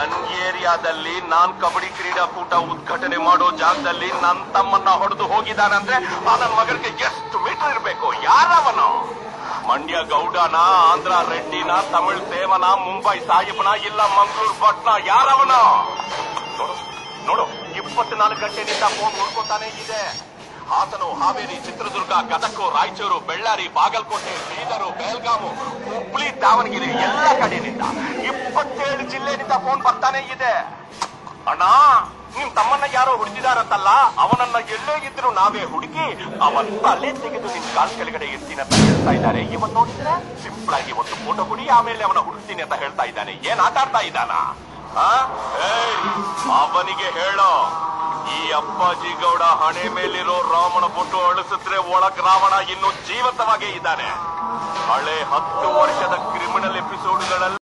ನನ್ ಏರಿಯಾದಲ್ಲಿ ನಾನ್ ಕಬಡ್ಡಿ ಕ್ರೀಡಾಕೂಟ ಉದ್ಘಾಟನೆ ಮಾಡೋ ಜಾಗದಲ್ಲಿ ನನ್ ತಮ್ಮನ್ನ ಹೊಡೆದು ಹೋಗಿದ್ದಾನಂದ್ರೆ ಆ ನನ್ ಮಗನಿಗೆ ಎಷ್ಟು ಮೀಟರ್ ಇರ್ಬೇಕು? ಯಾರವನು? ಮಂಡ್ಯ ಗೌಡನ, ಆಂಧ್ರ ರೆಡ್ಡಿನ, ತಮಿಳ್ ಸೇವನ, ಮುಂಬೈ ಸಾಹಿಬನ, ಇಲ್ಲ ಮಂಗಳೂರು ಭಟ್ನ? ಯಾರವನು? ನೋಡು 24 ಗಂಟೆನಿಂದ ಫೋನ್ ಹುಡ್ಕೋತಾನೆ ಇದೆ. ಹಾಸನ, ಹಾವೇರಿ, ಚಿತ್ರದುರ್ಗ, ಗದಗ, ರಾಯಚೂರು, ಬೆಳ್ಳಾರಿ, ಬಾಗಲಕೋಟೆ, ಬೀದರು, ಬೆಳಗಾವಿ, ಹುಬ್ಳಿ, ದಾವಣಗೆರೆ ಎಲ್ಲ ಕಡೆಯಿಂದ 27 ಜಿಲ್ಲೆನಿಂದ ಫೋನ್ ಬರ್ತಾನೆ ಇದೆ. ಅಣ್ಣ, ನಿಮ್ ತಮ್ಮನ್ನ ಯಾರೋ ಹುಡುಕಿದಾರಂತಲ್ಲ, ಅವನನ್ನ ಎಲ್ಲೇ ಇದ್ರು ನಾವೇ ಹುಡುಕಿ ಅವನ್ ತಲೆ ತೆಗೆದು ನಿನ್ ಕಾಲ್ ಕೆಳಗಡೆ ಇರ್ತೀನಿ ಅಂತ ಹೇಳ್ತಾ ಇದ್ದಾರೆ. ಇವನ್ ನೋಡಿದ್ರೆ ಸಿಂಪಲ್ ಆಗಿ ಒಂದು ಫೋಟೋ ಕೊಡಿ, ಆಮೇಲೆ ಅವನ ಹುಡುಕ್ತೀನಿ ಅಂತ ಹೇಳ್ತಾ ಇದ್ದಾನೆ. ಏನ್ ಆಟಾಡ್ತಾ ಇದ್ದಾನ? ಅವನಿಗೆ ಹೇಳೋ, ಈ ಅಪ್ಪಾಜಿ ಗೌಡ ಹಣೆ ಮೇಲಿರೋ ರಾಮನ ಫೋಟೋ ಅಳಿಸಿದ್ರೆ ಒಳಗ್ ರಾವಣ ಇನ್ನು ಜೀವಂತವಾಗೇ ಇದ್ದಾನೆ. ಹಳೆ 10 ವರ್ಷದ ಕ್ರಿಮಿನಲ್ ಎಪಿಸೋಡ್ಗಳಲ್ಲಿ